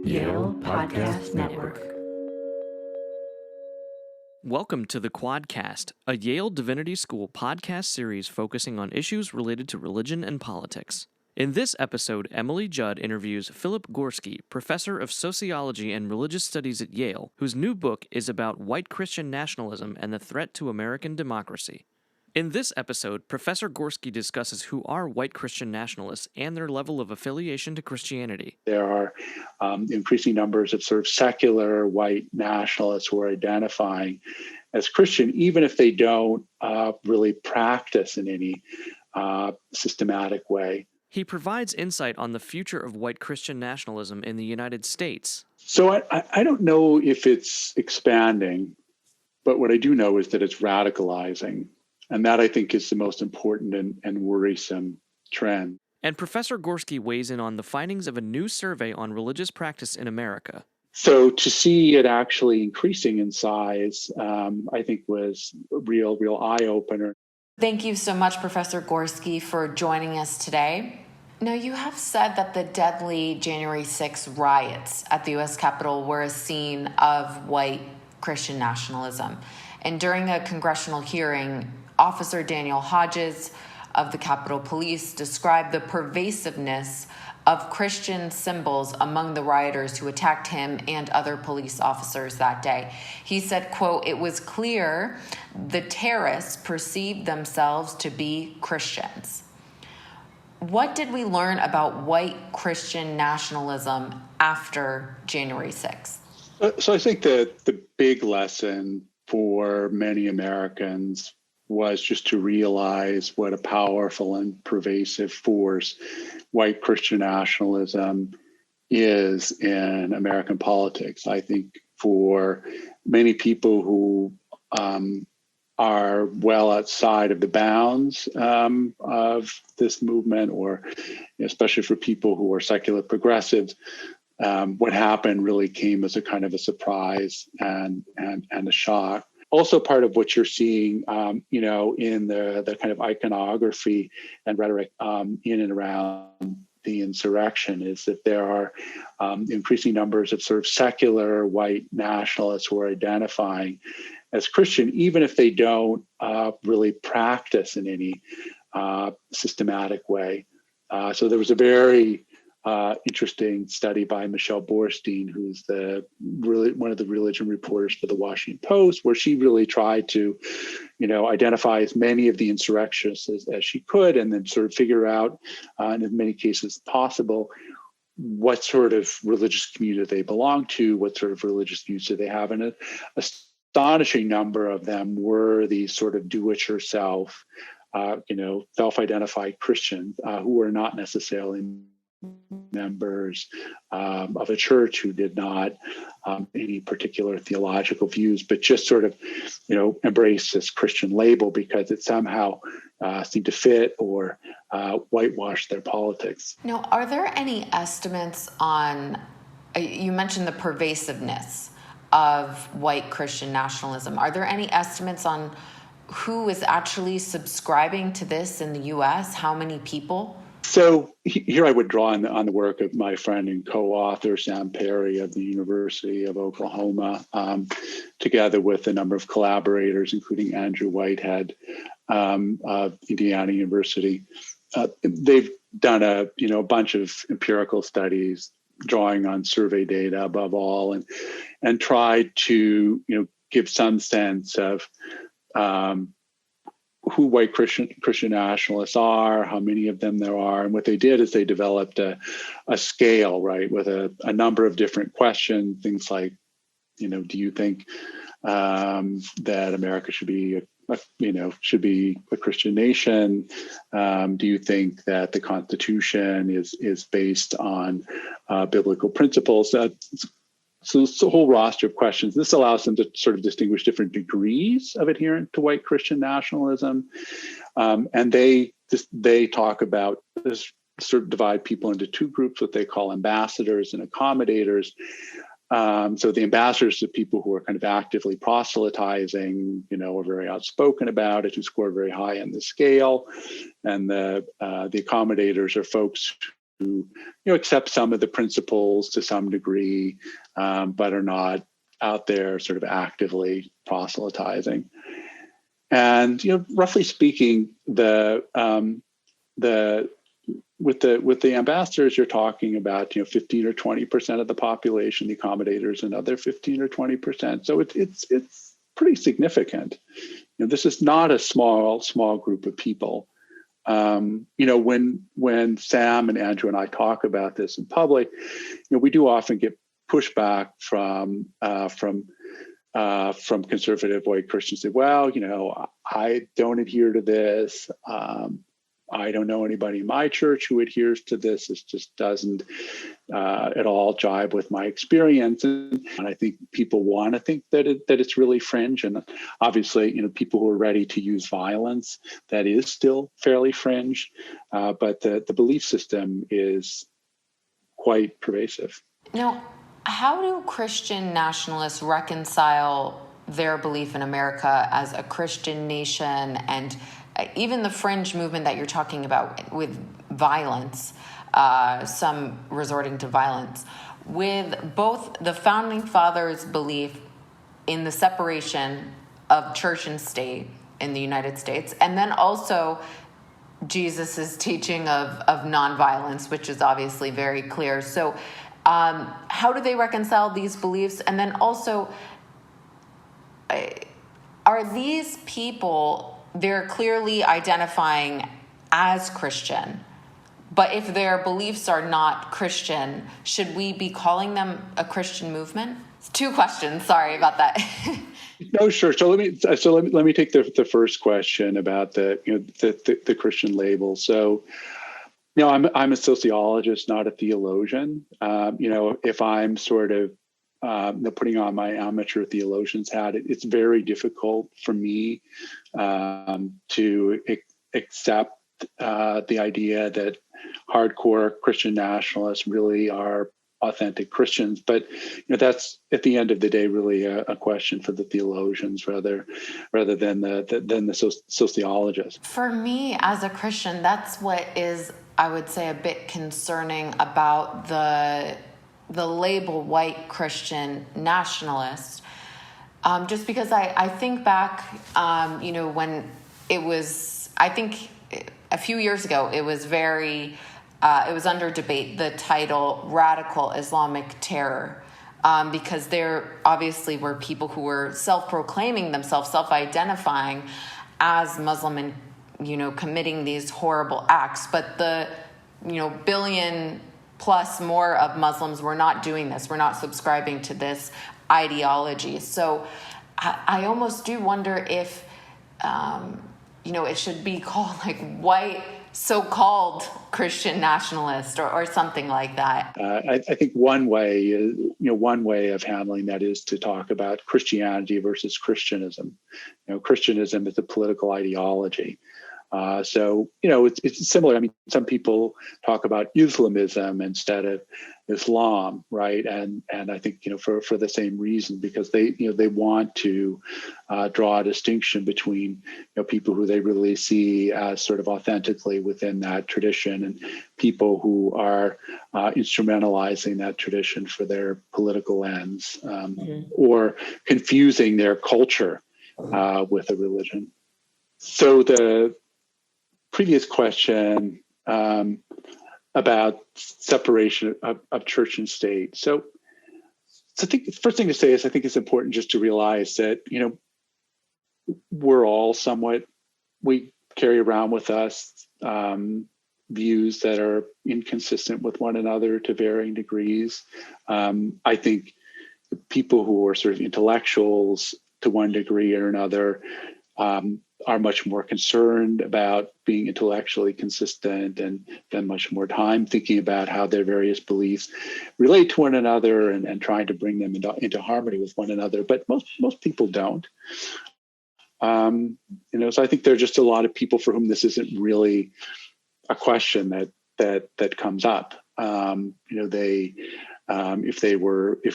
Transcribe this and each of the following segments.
Yale Podcast Network. Welcome to the Quadcast, a Yale Divinity School podcast series focusing on issues related to religion and politics. In this episode, Emily Judd interviews Philip Gorski, professor of sociology and religious studies at Yale, whose new book is about white Christian nationalism and the threat to American democracy. In this episode, Professor Gorski discusses who are white Christian nationalists and their level of affiliation to Christianity. There are increasing numbers of sort of secular white nationalists who are identifying as Christian, even if they don't really practice in any systematic way. He provides insight on the future of white Christian nationalism in the United States. So I don't know if it's expanding, but what I do know is that it's radicalizing. And that, I think, is the most important and worrisome trend. And Professor Gorski weighs in on the findings of a new survey on religious practice in America. So to see it actually increasing in size, I think was a real eye-opener. Thank you so much, Professor Gorski, for joining us today. Now, you have said that the deadly January 6 riots at the U.S. Capitol were a scene of white Christian nationalism. And during a congressional hearing, Officer Daniel Hodges of the Capitol Police described the pervasiveness of Christian symbols among the rioters who attacked him and other police officers that day. He said, quote, "It was clear the terrorists perceived themselves to be Christians." What did we learn about white Christian nationalism after January 6th? So I think that the big lesson for many Americans was just to realize what a powerful and pervasive force white Christian nationalism is in American politics. I think for many people who are well outside of the bounds of this movement, or especially for people who are secular progressives, what happened really came as a kind of a surprise and a shock. Also, part of what you're seeing, in the kind of iconography and rhetoric in and around the insurrection is that there are increasing numbers of sort of secular white nationalists who are identifying as Christian, even if they don't really practice in any systematic way. So there was a very interesting study by Michelle Borstein, who's one of the religion reporters for the Washington Post, where she really tried to, identify as many of the insurrectionists as she could, and then sort of figure out, in as many cases as possible, what sort of religious community they belong to, what sort of religious views do they have, and an astonishing number of them were these sort of do-it-yourself, self-identified Christians who were not necessarily members of a church, who did not any particular theological views, but just sort of, embrace this Christian label because it somehow seemed to fit or whitewash their politics. Now, are there any estimates on, you mentioned the pervasiveness of white Christian nationalism. Are there any estimates on who is actually subscribing to this in the U.S.? How many people? So here I would draw on the work of my friend and co-author, Sam Perry of the University of Oklahoma, together with a number of collaborators, including Andrew Whitehead of Indiana University. They've done a bunch of empirical studies drawing on survey data above all, and tried to give some sense of who white Christian nationalists are, how many of them there are. And what they did is they developed a scale, right, with a number of different questions, things like, do you think that America should be a Christian nation? Do you think that the Constitution is based on biblical principles? So it's a whole roster of questions. This allows them to sort of distinguish different degrees of adherence to white Christian nationalism. And they talk about this, sort of divide people into two groups, what they call ambassadors and accommodators. So the ambassadors are people who are kind of actively proselytizing, are very outspoken about it, who score very high on the scale. And the accommodators are folks accept some of the principles to some degree, but are not out there sort of actively proselytizing. And roughly speaking, with the ambassadors, you're talking about 15 or 20% of the population. The accommodators, another 15 or 20%. So it's pretty significant. This is not a small group of people. When Sam and Andrew and I talk about this in public, we do often get pushback from conservative white Christians. Say, well, I don't adhere to this. I don't know anybody in my church who adheres to this. It just doesn't at all jibe with my experience. And I think people want to think that it's really fringe. And obviously, people who are ready to use violence, that is still fairly fringe. But the belief system is quite pervasive. Now, how do Christian nationalists reconcile their belief in America as a Christian nation and even the fringe movement that you're talking about with violence, some resorting to violence, with both the founding fathers' belief in the separation of church and state in the United States, and then also Jesus's teaching of nonviolence, which is obviously very clear. So how do they reconcile these beliefs? And then also, are these people, they're clearly identifying as Christian, but if their beliefs are not Christian, should we be calling them a Christian movement? It's two questions. Sorry about that. No, sure. So let me take the first question about the Christian label. So, I'm a sociologist, not a theologian. If I'm sort of putting on my amateur theologian's hat, it's very difficult for me to accept the idea that hardcore Christian nationalists really are authentic Christians. But that's at the end of the day really a question for the theologians rather than the sociologists. For me, as a Christian, that's what is, I would say, a bit concerning about the label white Christian nationalist. Just because I think back, when it was, I think a few years ago, it was it was under debate, the title Radical Islamic Terror, because there obviously were people who were self-proclaiming themselves, self-identifying as Muslim and, committing these horrible acts. But the, billion plus more of Muslims were not doing this. We're not subscribing to this ideology. So I almost do wonder if, it should be called like white so-called Christian nationalist or something like that. I think one way of handling that is to talk about Christianity versus Christianism. Christianism is a political ideology. So it's similar. I mean, some people talk about Islamism instead of Islam, right? And I think for the same reason, because they want to draw a distinction between people who they really see as sort of authentically within that tradition and people who are instrumentalizing that tradition for their political ends, or confusing their culture with a religion. So the previous question about separation of church and state. So I think the first thing to say is I think it's important just to realize that, we're all we carry around with us views that are inconsistent with one another to varying degrees. I think people who are sort of intellectuals to one degree or another are much more concerned about being intellectually consistent and spend much more time thinking about how their various beliefs relate to one another and trying to bring them into harmony with one another. But most people don't. So I think there are just a lot of people for whom this isn't really a question that comes up. If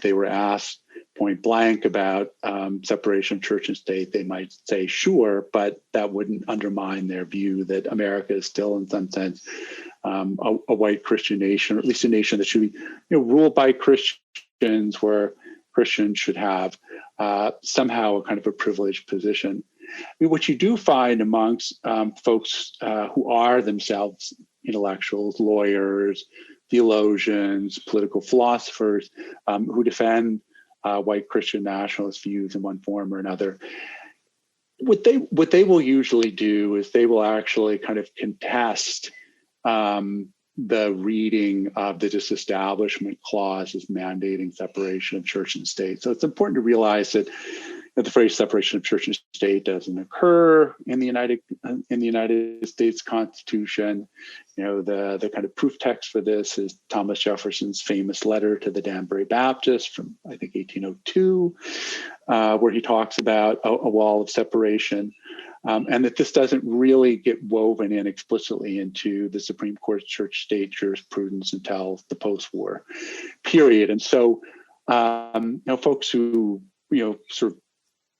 they were asked point blank about separation of church and state, they might say sure, but that wouldn't undermine their view that America is still in some sense a white Christian nation, or at least a nation that should be ruled by Christians, where Christians should have somehow a kind of a privileged position. I mean, what you do find amongst folks who are themselves intellectuals, lawyers, theologians, political philosophers, who defend white Christian nationalist views in one form or another, what they will usually do is they will actually kind of contest the reading of the Disestablishment Clause as mandating separation of church and state. So it's important to realize that the phrase separation of church and state doesn't occur in the United States Constitution. The kind of proof text for this is Thomas Jefferson's famous letter to the Danbury Baptists from, I think, 1802, where he talks about a wall of separation, and that this doesn't really get woven in explicitly into the Supreme Court's church-state jurisprudence until the post-war period. And so, folks who, sort of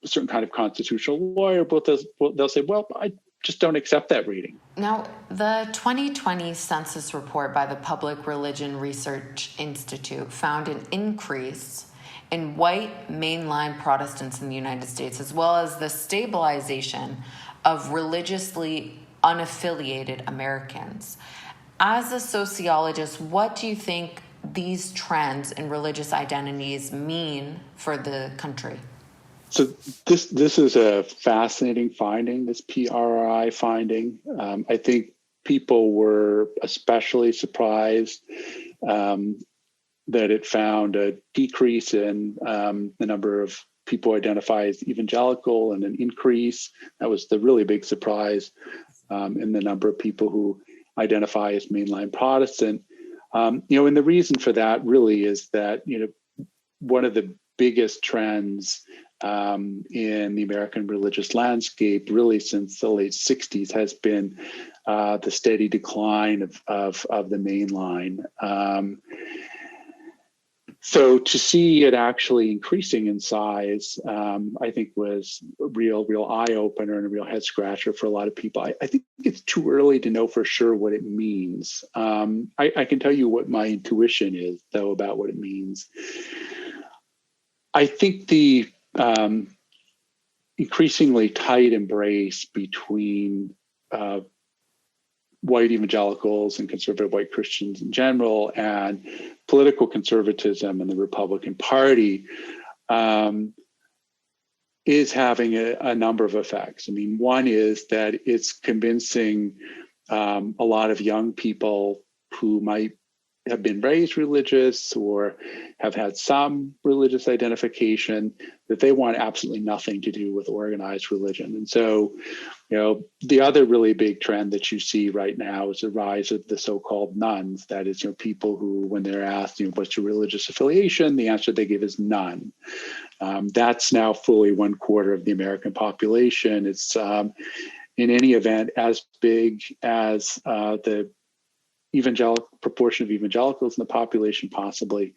a certain kind of constitutional lawyer, they'll say, well, I just don't accept that reading. Now, the 2020 census report by the Public Religion Research Institute found an increase in white mainline Protestants in the United States, as well as the stabilization of religiously unaffiliated Americans. As a sociologist, what do you think these trends in religious identities mean for the country? So this is a fascinating finding, this PRI finding. I think people were especially surprised that it found a decrease in the number of people identify as evangelical and an increase. That was the really big surprise in the number of people who identify as mainline Protestant. And the reason for that really is that, one of the biggest trends in the American religious landscape, really since the late 60s, has been the steady decline of the mainline. So to see it actually increasing in size, I think was a real eye opener and a real head scratcher for a lot of people. I think it's too early to know for sure what it means. I can tell you what my intuition is, though, about what it means. I think the increasingly tight embrace between white evangelicals and conservative white Christians in general and political conservatism in the Republican Party is having a number of effects. I mean, one is that it's convincing a lot of young people who might have been raised religious or have had some religious identification that they want absolutely nothing to do with organized religion. And so, the other really big trend that you see right now is the rise of the so-called nones. That is, people who, when they're asked, what's your religious affiliation, the answer they give is none. That's now fully 1/4 of the American population. It's in any event as big as the evangelical proportion of evangelicals in the population, possibly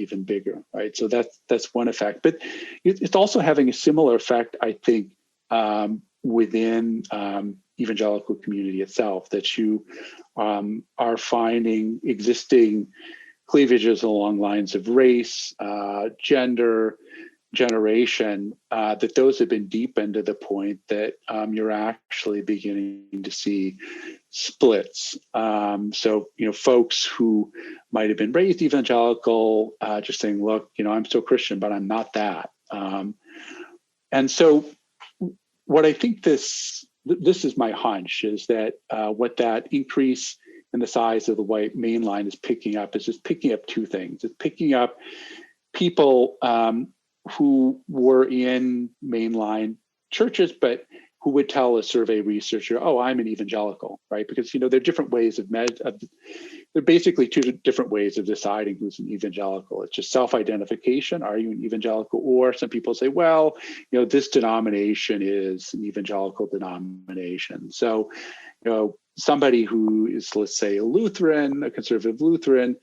even bigger, right? So that's one effect, but it's also having a similar effect, I think, within evangelical community itself, that you are finding existing cleavages along lines of race, gender, generation, that those have been deepened to the point that you're actually beginning to see splits. So, folks who might have been raised evangelical, just saying, look, I'm still Christian, but I'm not that. And so what I think this is my hunch, is that what that increase in the size of the white mainline is picking up is just picking up two things. It's picking up people who were in mainline churches, but who would tell a survey researcher, "Oh, I'm an evangelical," right? Because there are different ways there are basically two different ways of deciding who's an evangelical. It's just self-identification. Are you an evangelical? Or some people say, well, this denomination is an evangelical denomination. So, somebody who is, let's say, a Lutheran, a conservative Lutheran,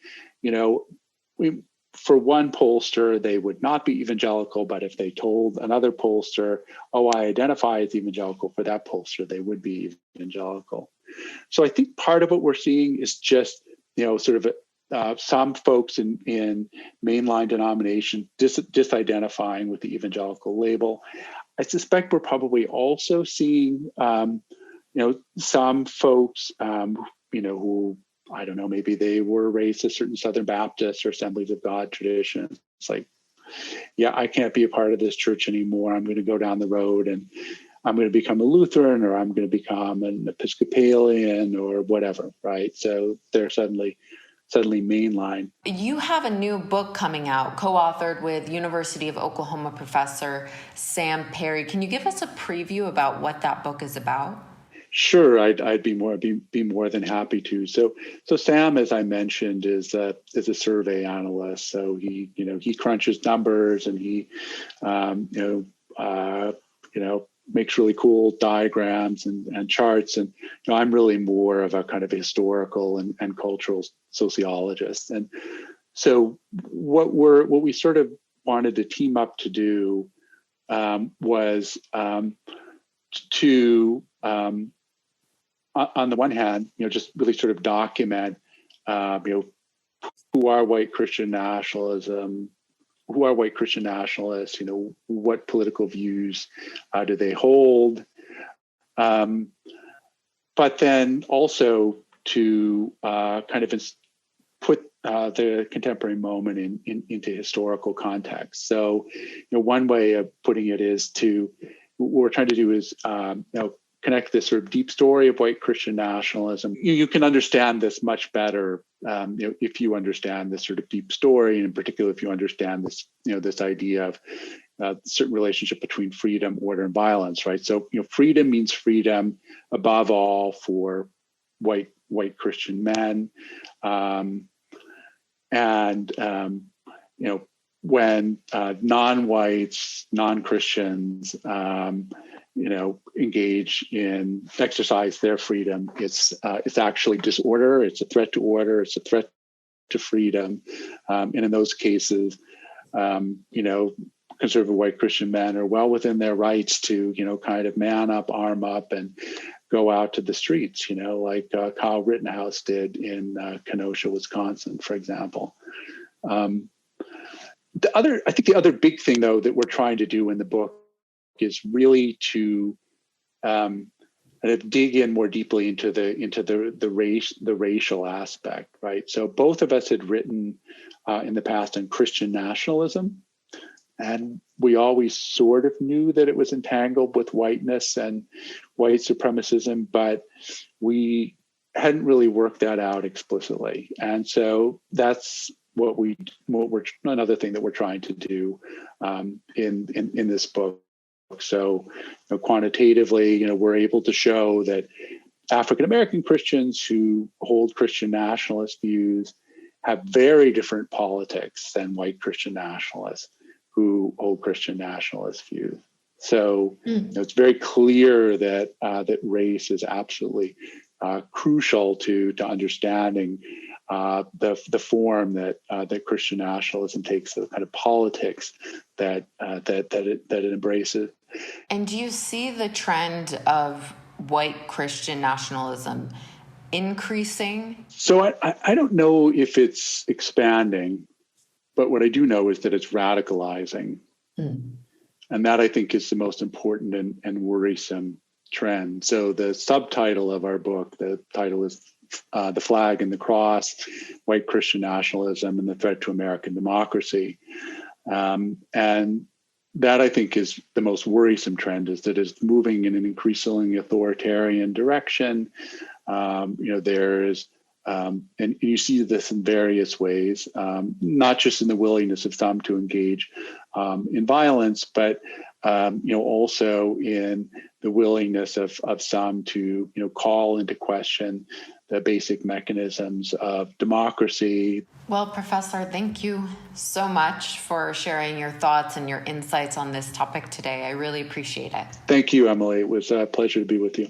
for one pollster, they would not be evangelical, but if they told another pollster, "Oh, I identify as evangelical," for that pollster, they would be evangelical. So I think part of what we're seeing is just, sort of some folks in mainline denomination disidentifying with the evangelical label. I suspect we're probably also seeing, some folks, who, I don't know, maybe they were raised a certain Southern Baptist or Assemblies of God tradition. It's like, yeah, I can't be a part of this church anymore. I'm going to go down the road and I'm going to become a Lutheran, or I'm going to become an Episcopalian or whatever, right? So they're suddenly mainline. You have a new book coming out, co-authored with University of Oklahoma professor Sam Perry. Can you give us a preview about what that book is about? Sure, I'd be more than happy to. So Sam, as I mentioned, is a survey analyst. So he crunches numbers, and he makes really cool diagrams and charts. And I'm really more of a kind of historical and cultural sociologist. And so what we sort of wanted to team up to do was to on the one hand, just really sort of document, who are white Christian nationalism, who are white Christian nationalists, what political views do they hold, but then also to kind of put the contemporary moment into historical context. So, one way of putting it is what we're trying to do is, connect this sort of deep story of white Christian nationalism. You can understand this much better, if you understand this sort of deep story, and in particular, if you understand this, this idea of certain relationship between freedom, order, and violence, right? So, freedom means freedom above all for white Christian men, when non-whites, non-Christians, engage in exercise their freedom, it's actually disorder. It's a threat to order. It's a threat to freedom. And in those cases, conservative white Christian men are well within their rights to, kind of man up, arm up, and go out to the streets, like Kyle Rittenhouse did in Kenosha, Wisconsin, for example. I think the other big thing, though, that we're trying to do in the book is really to kind of dig in more deeply into the racial aspect, right? So both of us had written in the past on Christian nationalism, and we always sort of knew that it was entangled with whiteness and white supremacism, but we hadn't really worked that out explicitly. And so that's what we're another thing that we're trying to do in this book. So, quantitatively, we're able to show that African American Christians who hold Christian nationalist views have very different politics than white Christian nationalists who hold Christian nationalist views. So, it's very clear that that race is absolutely crucial to understanding the form that Christian nationalism takes, the kind of politics that it embraces. And do you see the trend of white Christian nationalism increasing? So I don't know if it's expanding, but what I do know is that it's radicalizing. And that, I think, is the most important and worrisome trend. So the subtitle of our book, the title is The Flag and the Cross, White Christian Nationalism and the Threat to American Democracy. And that, I think, is the most worrisome trend, is that it's moving in an increasingly authoritarian direction. There is, and you see this in various ways, not just in the willingness of some to engage in violence, but also in the willingness of some to call into question the basic mechanisms of democracy. Well, Professor, thank you so much for sharing your thoughts and your insights on this topic today. I really appreciate it. Thank you, Emily. It was a pleasure to be with you.